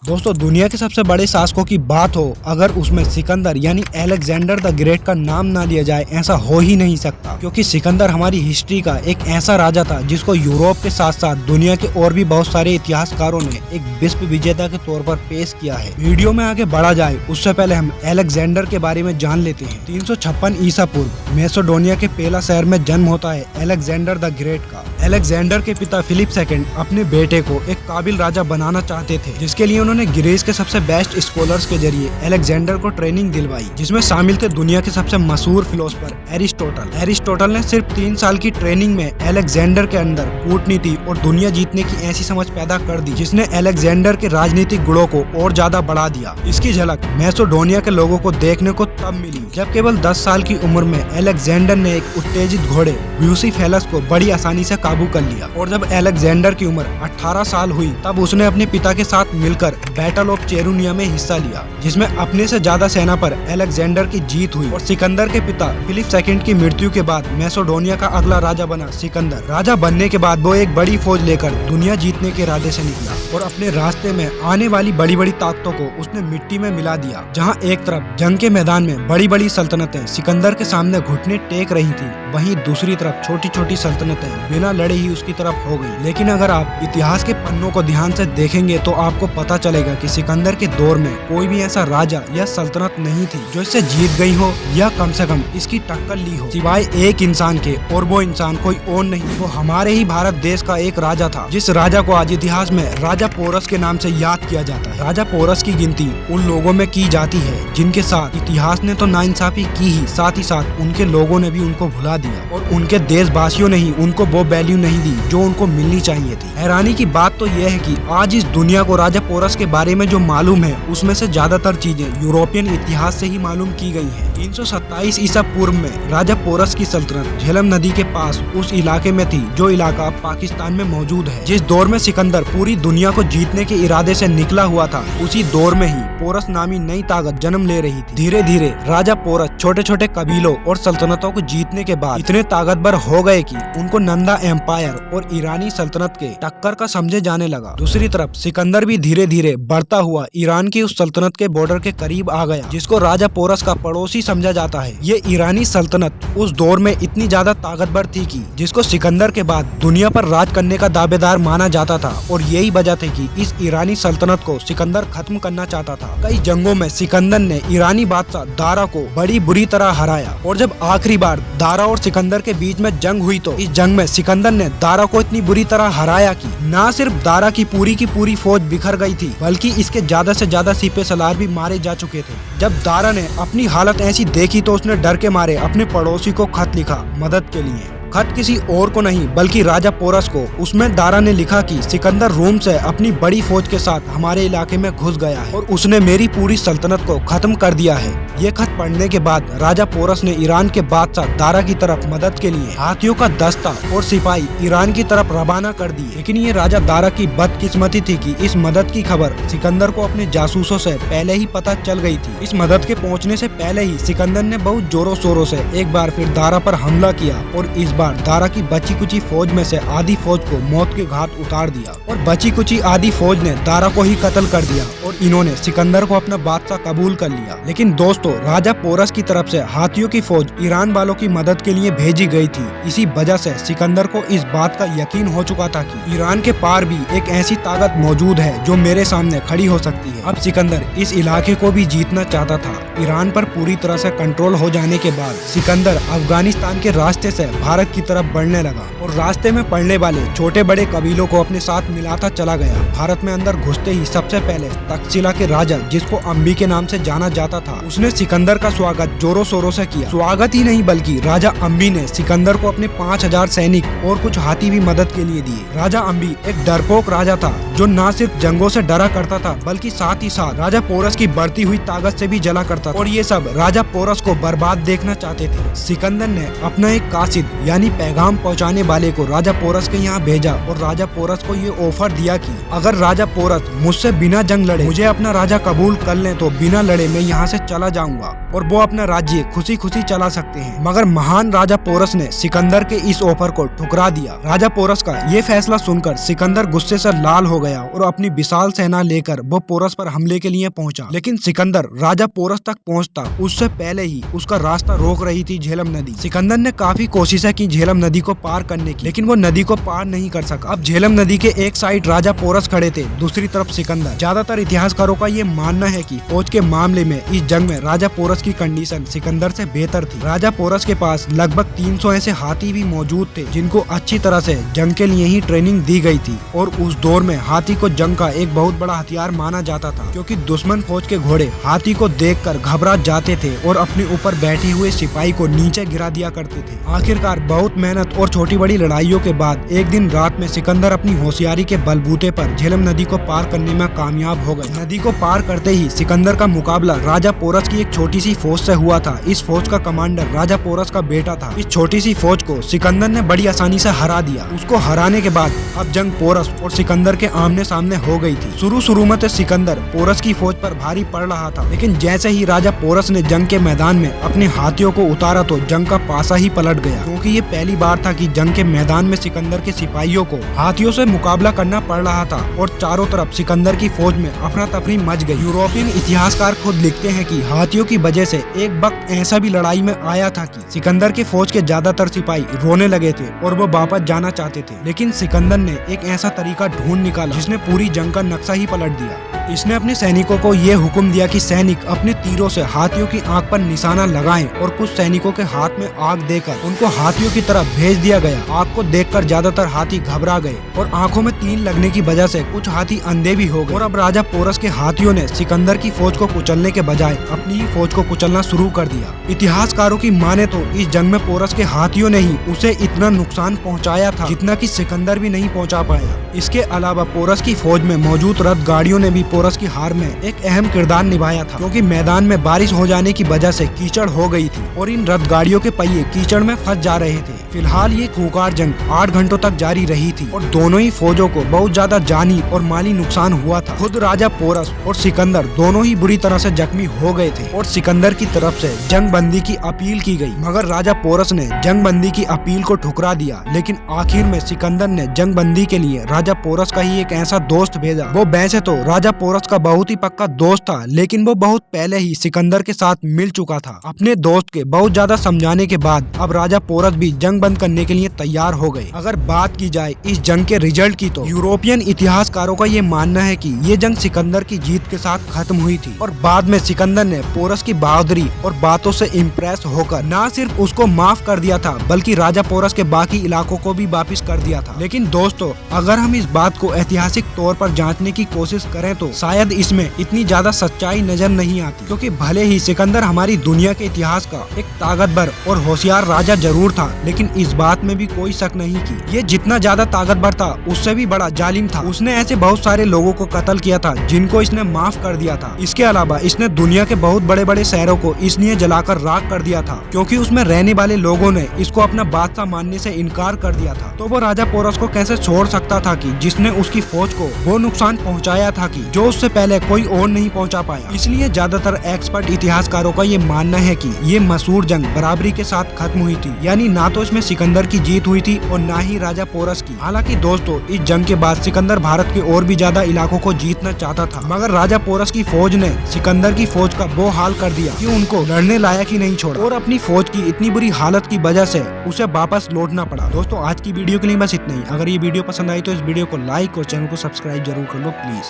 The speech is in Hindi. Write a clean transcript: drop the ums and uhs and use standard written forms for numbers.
दोस्तों दुनिया के सबसे बड़े शासकों की बात हो अगर उसमें सिकंदर यानी अलेक्जेंडर द ग्रेट का नाम ना लिया जाए ऐसा हो ही नहीं सकता, क्योंकि सिकंदर हमारी हिस्ट्री का एक ऐसा राजा था जिसको यूरोप के साथ साथ दुनिया के और भी बहुत सारे इतिहासकारों ने एक विश्व विजेता के तौर पर पेश किया है। वीडियो में आगे बढ़ा जाए उससे पहले हम अलेक्जेंडर के बारे में जान लेते हैं। 356 ईसा पूर्व मैसेडोनिया के पेला शहर में जन्म होता है अलेक्जेंडर द ग्रेट का। अलेक्जेंडर के पिता फिलिप सेकंड अपने बेटे को एक काबिल राजा बनाना चाहते थे, जिसके लिए उन्होंने ग्रीस के सबसे बेस्ट स्कॉलर्स के जरिए अलेक्जेंडर को ट्रेनिंग दिलवाई, जिसमें शामिल थे दुनिया के सबसे मशहूर फिलोसफर एरिस्टोटल ने सिर्फ 3 साल की ट्रेनिंग में अलेक्जेंडर के अंदर कूटनीति और दुनिया जीतने की ऐसी समझ पैदा कर दी जिसने अलेक्जेंडर के राजनीतिक गुणों को और ज्यादा बढ़ा दिया। इसकी झलक मैसेडोनिया के लोगों को देखने को तब मिली जब केवल 10 साल की उम्र में अलेक्जेंडर ने एक उत्तेजित घोड़े ब्यूसीफेलस को बड़ी आसानी से काबू कर लिया, और जब अलेक्जेंडर की उम्र 18 साल हुई तब उसने अपने पिता के साथ मिलकर बैटल ऑफ चेरुनिया में हिस्सा लिया, जिसमें अपने से ज्यादा सेना पर अलेक्जेंडर की जीत हुई और सिकंदर के पिता फिलिप सेकंड की मृत्यु के बाद मैसेडोनिया का अगला राजा बना सिकंदर। राजा बनने के बाद वो एक बड़ी फौज लेकर दुनिया जीतने के इरादे से निकला और अपने रास्ते में आने वाली बड़ी बड़ी ताकतों को उसने मिट्टी में मिला दिया। जहां एक तरफ जंग के मैदान में बड़ी बड़ी सल्तनतें सिकंदर के सामने घुटने टेक रही थी, वहीं दूसरी तरफ छोटी छोटी सल्तनतें बिना लड़े ही उसकी तरफ हो गई। लेकिन अगर आप इतिहास के पन्नों को ध्यान से देखेंगे तो आपको पता चलेगा कि सिकंदर के दौर में कोई भी ऐसा राजा या सल्तनत नहीं थी जो इससे जीत गई हो या कम से कम इसकी टक्कर ली हो, सिवाय एक इंसान के, और वो इंसान कोई और नहीं, वो हमारे ही भारत देश का एक राजा था, जिस राजा को आज इतिहास में राजा पोरस के नाम से याद किया जाता है। राजा पोरस की गिनती उन लोगों में की जाती है जिनके साथ इतिहास ने तो नाइंसाफी की ही, साथ ही साथ उनके लोगों ने भी उनको भुला दिया और उनके देशवासियों ने ही उनको वो वैल्यू नहीं दी जो उनको मिलनी चाहिए थी। हैरानी की बात तो यह है कि आज इस दुनिया को राजा पोरस के बारे में जो मालूम है उसमें से ज्यादातर चीजें यूरोपियन इतिहास से ही मालूम की गई हैं। 327 ईसा पूर्व में राजा पोरस की सल्तनत झेलम नदी के पास उस इलाके में थी जो इलाका पाकिस्तान में मौजूद है। जिस दौर में सिकंदर पूरी दुनिया को जीतने के इरादे से निकला हुआ था, उसी दौर में ही पोरस नामी नई ताकत जन्म ले रही थी। धीरे धीरे राजा पोरस छोटे छोटे कबीलों और सल्तनतों को जीतने के बाद इतने ताकतवर हो गए कि उनको नंदा एम्पायर और ईरानी सल्तनत के टक्कर का समझे जाने लगा। दूसरी तरफ सिकंदर भी धीरे धीरे बढ़ता हुआ ईरान की उस सल्तनत के बॉर्डर के करीब आ गया जिसको राजा पोरस का पड़ोसी समझा जाता है। ये ईरानी सल्तनत उस दौर में इतनी ज्यादा ताकतवर थी कि जिसको सिकंदर के बाद दुनिया पर राज करने का दावेदार माना जाता था, और यही वजह थी कि इस ईरानी सल्तनत को सिकंदर खत्म करना चाहता था। कई जंगों में सिकंदर ने ईरानी बादशाह दारा को बड़ी बुरी तरह हराया, और जब आखिरी बार दारा और सिकंदर के बीच में जंग हुई तो इस जंग में सिकंदर ने दारा को इतनी बुरी तरह हराया कि न सिर्फ दारा की पूरी फौज बिखर गई थी, बल्कि इसके ज्यादा से ज्यादा सिपह सलार भी मारे जा चुके थे। जब दारा ने अपनी हालत ऐसी देखी तो उसने डर के मारे अपने पड़ोसी को खत लिखा मदद के लिए। खत किसी और को नहीं बल्कि राजा पोरस को। उसमें दारा ने लिखा कि सिकंदर रोम से अपनी बड़ी फौज के साथ हमारे इलाके में घुस गया है और उसने मेरी पूरी सल्तनत को खत्म कर दिया है। ये खत पढ़ने के बाद राजा पोरस ने ईरान के बादशाह दारा की तरफ मदद के लिए हाथियों का दस्ता और सिपाही ईरान की तरफ रवाना कर दिए। लेकिन ये राजा दारा की बदकिस्मती थी कि इस मदद की खबर सिकंदर को अपने जासूसों से पहले ही पता चल गई थी। इस मदद के पहुँचने से पहले ही सिकंदर ने बहुत जोरों शोरों से एक बार फिर दारा पर हमला किया और इस बार दारा की बची कुची फौज में से आधी फौज को मौत के घाट उतार दिया और बची कुची आधी फौज ने दारा को ही कत्ल कर दिया और इन्होंने सिकंदर को अपना बादशाह कबूल कर लिया। लेकिन दोस्तों राजा पोरस की तरफ से हाथियों की फौज ईरान वालों की मदद के लिए भेजी गई थी। इसी वजह से सिकंदर को इस बात का यकीन हो चुका था कि ईरान के पार भी एक ऐसी ताकत मौजूद है जो मेरे सामने खड़ी हो सकती है। अब सिकंदर इस इलाके को भी जीतना चाहता था। ईरान पर पूरी तरह से कंट्रोल हो जाने के बाद सिकंदर अफगानिस्तान के रास्ते से भारत की तरफ बढ़ने लगा और रास्ते में पड़ने वाले छोटे बड़े कबीलों को अपने साथ मिलाता चला गया। भारत में अंदर घुसते ही सबसे पहले तक्षशिला के राजा, जिसको अम्बी के नाम से जाना जाता था, उसने सिकंदर का स्वागत जोरों शोरों से किया। स्वागत ही नहीं बल्कि राजा अम्बी ने सिकंदर को अपने 5000 सैनिक और कुछ हाथी भी मदद के लिए दिए। राजा अम्बी एक डरपोक राजा था जो न सिर्फ जंगों से डरा करता था बल्कि साथ ही साथ राजा पोरस की बढ़ती हुई ताकत से भी जला करता था, और ये सब राजा पोरस को बर्बाद देखना चाहते थे। सिकंदर ने अपना एक कासिद यानी यानी पैगाम पहुंचाने वाले को राजा पोरस के यहाँ भेजा और राजा पोरस को ये ऑफर दिया कि अगर राजा पोरस मुझसे बिना जंग लड़े मुझे अपना राजा कबूल कर लें तो बिना लड़े मैं यहाँ से चला जाऊंगा और वो अपना राज्य खुशी खुशी चला सकते हैं। मगर महान राजा पोरस ने सिकंदर के इस ऑफर को ठुकरा दिया। राजा पोरस का ये फैसला सुनकर सिकंदर गुस्से से लाल हो गया और अपनी विशाल सेना लेकर वो पोरस पर हमले के लिए पहुंचा। लेकिन सिकंदर राजा पोरस तक पहुंचता उससे पहले ही उसका रास्ता रोक रही थी झेलम नदी। सिकंदर ने काफी कोशिशें की झेलम नदी को पार करने की, लेकिन वो नदी को पार नहीं कर सका। अब झेलम नदी के एक साइड राजा पोरस खड़े थे, दूसरी तरफ सिकंदर। ज्यादातर इतिहासकारों का ये मानना है कि फौज के मामले में इस जंग में राजा पोरस की कंडीशन सिकंदर से बेहतर थी। राजा पोरस के पास लगभग 300 ऐसे हाथी भी मौजूद थे जिनको अच्छी तरह से जंग के लिए ही ट्रेनिंग दी गई थी और उस दौर में हाथी को जंग का एक बहुत बड़ा हथियार माना जाता था, क्योंकि दुश्मन फौज के घोड़े हाथी को देखकर घबरा जाते थे और अपने ऊपर बैठे हुए सिपाही को नीचे गिरा दिया करते थे। आखिरकार बहुत मेहनत और छोटी बड़ी लड़ाइयों के बाद एक दिन रात में सिकंदर अपनी होशियारी के बलबूते पर झेलम नदी को पार करने में कामयाब हो गए। नदी को पार करते ही सिकंदर का मुकाबला राजा पोरस की एक छोटी सी फौज से हुआ था। इस फौज का कमांडर राजा पोरस का बेटा था। इस छोटी सी फौज को सिकंदर ने बड़ी आसानी से हरा दिया। उसको हराने के बाद अब जंग पोरस और सिकंदर के आमने सामने हो गई थी। शुरू में तो सिकंदर पोरस की फौज पर भारी पड़ रहा था, लेकिन जैसे ही राजा पोरस ने जंग के मैदान में अपने हाथियों को उतारा तो जंग का पासा ही पलट गया, क्योंकि ये पहली बार था कि जंग के मैदान में सिकंदर के सिपाहियों को हाथियों से मुकाबला करना पड़ रहा था और चारों तरफ सिकंदर की फौज में अफरा तफरी मच गई। यूरोपियन इतिहासकार खुद लिखते हैं कि हाथियों की वजह से एक वक्त ऐसा भी लड़ाई में आया था कि सिकंदर के फौज के ज्यादातर सिपाही रोने लगे थे और वो वापस जाना चाहते थे, लेकिन सिकंदर ने एक ऐसा तरीका ढूंढ निकाला जिसने पूरी जंग का नक्शा ही पलट दिया। इसने अपने सैनिकों को ये हुक्म दिया कि सैनिक अपने तीरों से हाथियों की आंख पर निशाना लगाएं और कुछ सैनिकों के हाथ में आग देकर उनको हाथियों की तरफ भेज दिया गया। आग को देखकर ज्यादातर हाथी घबरा गए और आंखों में तीर लगने की वजह से कुछ हाथी अंधे भी हो गए। और अब राजा पोरस के हाथियों ने सिकंदर की फौज को कुचलने के बजाय अपनी ही फौज को कुचलना शुरू कर दिया। इतिहासकारों की माने तो इस जंग में पोरस के हाथियों ने ही उसे इतना नुकसान पहुंचाया था जितना कि सिकंदर भी नहीं पहुंचा पाया। इसके अलावा पोरस की फौज में मौजूद रथ गाड़ियों ने भी पोरस की हार में एक अहम किरदार निभाया था, क्योंकि मैदान में बारिश हो जाने की वजह से कीचड़ हो गई थी और इन रथ गाड़ियों के पहिए कीचड़ में फंस जा रहे थे। फिलहाल ये खूंखार जंग 8 घंटों तक जारी रही थी और दोनों ही फौजों को बहुत ज्यादा जानी और माली नुकसान हुआ था। खुद राजा पोरस और सिकंदर दोनों ही बुरी तरह से जख्मी हो गए थे और सिकंदर की तरफ से जंग बंदी की अपील की गई, मगर राजा पोरस ने जंग बंदी की अपील को ठुकरा दिया। लेकिन आखिर में सिकंदर ने जंग बंदी के लिए राजा पोरस का ही एक ऐसा दोस्त भेजा। वो वैसे तो राजा पोरस का बहुत ही पक्का दोस्त था, लेकिन वो बहुत पहले ही सिकंदर के साथ मिल चुका था। अपने दोस्त के बहुत ज्यादा समझाने के बाद अब राजा पोरस भी जंग बंद करने के लिए तैयार हो गए। अगर बात की जाए इस जंग के रिजल्ट की तो यूरोपियन इतिहासकारों का ये मानना है कि ये जंग सिकंदर की जीत के साथ खत्म हुई थी और बाद में सिकंदर ने पोरस की बहादुरी और बातों से इम्प्रेस होकर न सिर्फ उसको माफ कर दिया था बल्कि राजा पोरस के बाकी इलाकों को भी वापिस कर दिया था। लेकिन दोस्तों, अगर हम इस बात को ऐतिहासिक तौर पर जांचने की कोशिश करें तो शायद इसमें इतनी ज्यादा सच्चाई नजर नहीं आती, क्योंकि भले ही सिकंदर हमारी दुनिया के इतिहास का एक ताकतवर और होशियार राजा जरूर था, लेकिन इस बात में भी कोई शक नहीं कि ये जितना ज्यादा ताकतवर था उससे भी बड़ा जालिम था। उसने ऐसे बहुत सारे लोगों को कत्ल किया था जिनको इसने माफ कर दिया था। इसके अलावा इसने दुनिया के बहुत बड़े बड़े शहरों को इसलिए जलाकर राख कर दिया था क्योंकि उसमें रहने वाले लोगों ने इसको अपना बादशाह मानने से इनकार कर दिया था। तो वो राजा पोरस को कैसे छोड़ सकता था कि जिसने उसकी फौज को वो नुकसान पहुंचाया था कि जो उससे पहले कोई और नहीं पहुंचा पाया। इसलिए ज्यादातर एक्सपर्ट इतिहासकारों का ये मानना है कि ये मशहूर जंग बराबरी के साथ खत्म हुई थी, यानी ना तो इसमें सिकंदर की जीत हुई थी और ना ही राजा पोरस की। हालांकि दोस्तों, इस जंग के बाद सिकंदर भारत के और भी ज्यादा इलाकों को जीतना चाहता था, मगर राजा पोरस की फौज ने सिकंदर की फौज का वो हाल कर दिया कि उनको लड़ने लायक ही नहीं छोड़ा और अपनी फौज की इतनी बुरी हालत की वजह से उसे वापस लौटना पड़ा। दोस्तों, आज की वीडियो के लिए बस इतना ही। अगर ये वीडियो पसंद आई तो इस वीडियो को लाइक और चैनल को सब्सक्राइब जरूर कर लो प्लीज।